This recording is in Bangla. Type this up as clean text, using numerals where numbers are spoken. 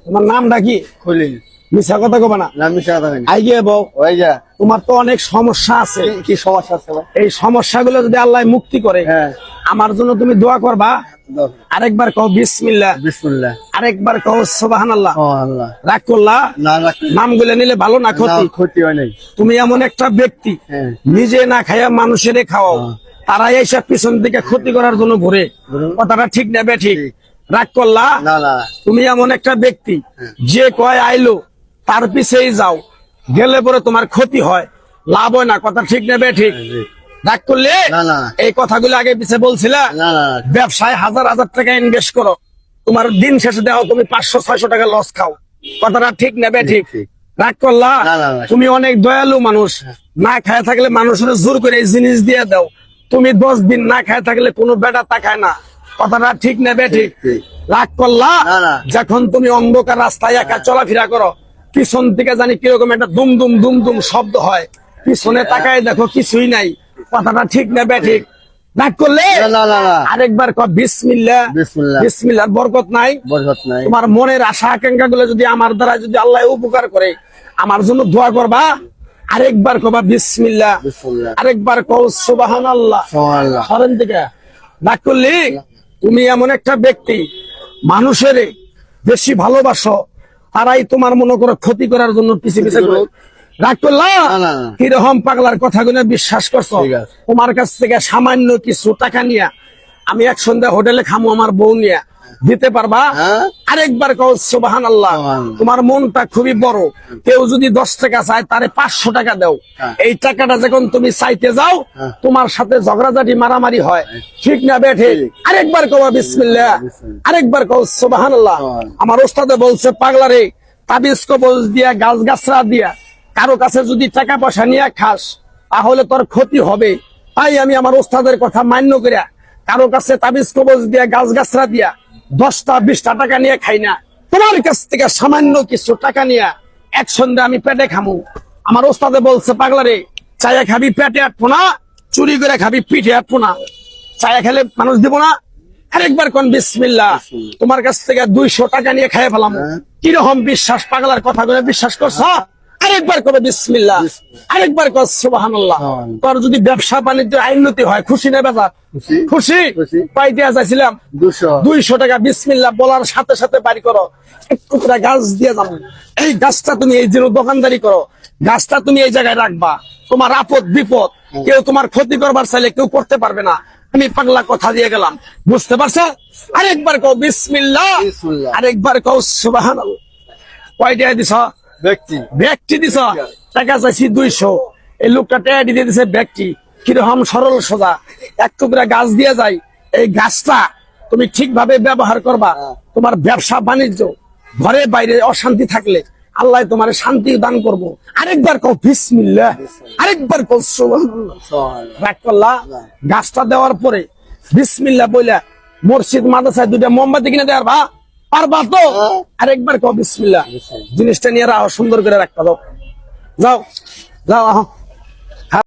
তোমার নামটা কি? খলিল। মিশা কথা কবে না? না মিশা কথা নাই। আই গিয়ে বউ, ওই যা। তোমার তো অনেক সমস্যা আছে। কি সমস্যা আছে ভাই? এই সমস্যাগুলো যদি আল্লাহ মুক্তি করে, হ্যাঁ। আমার জন্য তুমি দোয়া করবা। দাও। আরেকবার কও বিসমিল্লাহ। বিসমিল্লাহ। আরেকবার কও সুবহানাল্লাহ। ও আল্লাহ। রাগ করলা? না রাখ। নামগুলো নিলে ভালো না ক্ষতি? না, ক্ষতি হয় নাই। তুমি এমন একটা ব্যক্তি, হ্যাঁ। নিজে না খাইয়া মানুষের খাওয়াও, তারাই এইসব পিছন থেকে ক্ষতি করার জন্য ঘুরে। কথাটা ঠিক না বেঠিক? রাগ করলা? না না। তুমি এমন একটা ব্যক্তি, যে কয় আইলো তার পিছেই যাও, গেলে পরে তোমার ক্ষতি হয়, লাভ হয় না। কথা ঠিক না বেঠিক? রাগ করলে? না না। এই কথাগুলো আগে পিছে বলছিলা। না না। ব্যবসায় হাজার হাজার টাকা ইনভেস্ট করো, তোমার দিন শেষে দেখো তুমি 500-600 টাকা লস খাও। কথাটা ঠিক না বেঠিক? রাগ করলা? না না না। তুমি অনেক দয়ালু মানুষ, না খায় থাকলে মানুষের জোর করে এই জিনিস দিয়ে দাও। তুমি 10 দিন না খায় থাকলে কোনো বেটা তাকায় না। কথাটা ঠিক না বেঠিক? ঠিক। রাগ করলা? না না। যখন তুমি অন্ধকার রাস্তায় একা চলাফেরা করো, পিছন থেকে জানি কিরকম একটা দুম দুম দুম দুম শব্দ হয়, পিছনে তাকায় দেখো কিছুই নাই। কথাটা ঠিক না বেঠিক? রাগ করলে? না না না না। আরেকবার কও বিসমিল্লাহ। বিসমিল্লাহ। বিসমিল্লাহর বরকত নাই? বরকত নাই। তোমার মনের আশা আকাঙ্ক্ষা গুলো যদি আমার দ্বারা যদি আল্লাহ উপকার করে, আমার জন্য দোয়া করবা। আরেকবার কবা বিসমিল্লাহ। বিসমিল্লাহ। আরেকবার কও সুবহানাল্লাহ। সুবহানাল্লাহ। সরেন থেকে। রাগ করলি? তুমি এমন একটা ব্যক্তি, মানুষের বেশি ভালোবাসো, তারাই তোমার মনে করো ক্ষতি করার জন্য পিছে পিছে ঘুরে। রাগ করলা? না না না। কিরকম পাগলার কথাগুলো বিশ্বাস করছো? ঠিক আছে। তোমার কাছ থেকে সামান্য কিছু টাকা নিয়া আমি এক সন্ধ্যা হোটেলে খামো আমার বউ নিয়া, দিতে পারবা? হ্যাঁ। আরেকবার কও সুবহানাল্লাহ। সুবহানাল্লাহ। তোমার মনটা খুবই বড়, কেউ যদি 10 টাকা চায় তারে 500 টাকা দাও। হ্যাঁ। এই টাকাটা যখন তুমি চাইতে যাও, হ্যাঁ। তোমার সাথে ঝগড়াঝাটি মারামারি হয়। ঠিক না বেঠে? ঠিক। আরেকবার কও বিসমিল্লাহ। আরেকবার কও সুবহানাল্লাহ। সুবহানাল্লাহ। আমার ওস্তাদে বলছে, পাগলারে তাবিজ কবজ দিয়া গাছ গাছরা দিয়া কারো কাছে যদি টাকা পয়সা নিয়ে খাস, তাহলে তোর ক্ষতি হবে। তাই আমি আমার ওস্তাদের কথা মান্য করিয়া কারো কাছে তাবিজ কবজ দিয়া গাছ গাছরা দিয়া 10টা-20টা টাকা নিয়ে খাই না। তোমার কাছ থেকে সামান্য কিছু টাকা নিয়ে এক সন্ধ্যা আমি পেটে খামু। আমার ওস্তাদে বলছে, পাগলারে চায়া খাবি পেটে আটবো না, চুরি করে খাবি পিঠে আটবো না। চায়া খেলে মানুষ দিব না? আরেকবার কোন বিসমিল্লাহ। তোমার কাছ থেকে 200 টাকা নিয়ে খাইয়ে ফেলাম। কিরকম বিশ্বাস? পাগলার কথা করে বিশ্বাস করছ? আরেকবার করে বিসমিল্লাহ। আরেকবার কর সুবহানাল্লাহ। তোর যদি ব্যবসা বাণিজ্য উন্নতি হয়, খুশি না বেজা? খুশি? খুশি। পাইতে চাইছিলাম 200 200 টাকা। বিসমিল্লাহ বলার সাথে সাথে বাড়ি করো, একটু করে গাছ দিয়ে যাবো। এই গাছটা তুমি এই যে দোকানদারি করো, গাছটা তুমি এই জায়গায় রাখবা। তোমার আপদ বিপদ কেউ তোমার ক্ষতি করবার চাইলে কেউ করতে পারবে না। আমি পাগলা কথা দিয়ে গেলাম, বুঝতে পারছো? আরেকবার কও বিসমিল্লাহ। বিসমিল্লাহ। আরেকবার কও সুবহানাল্লাহ। কয়টা দিছ? ব্যক্তি। ব্যক্তি দিছ? টাকা চাইছি 200, এই লোকটা টাকা দিয়ে দিছে ব্যক্তি। কিরকম সরল সোজা, এক টুকরা গাছ দিয়ে যায়। এই গাছটা তুমি ঠিকভাবে ব্যবহার করবা, তোমার ব্যবসা বাণিজ্য ঘরে বাইরে অশান্তি থাকলে আল্লাহ তোমার শান্তি দান করবো। আরেকবার কও বিসমিল্লাহ। আরেকবার কও সুবহানাল্লাহ। সুবহানাল্লাহ। রাগ করলা? গাছটা দেওয়ার পরে বিসমিল্লাহ বইলা মসজিদ মাদ্রাসায় 2টা মোমবাতি কিনে দেওয়ার পারবা তো? আরেকবার কও বিসমিল্লাহ। জিনিসটা নিয়ে রাখো, সুন্দর করে রাখবা। যাও যাও যাও।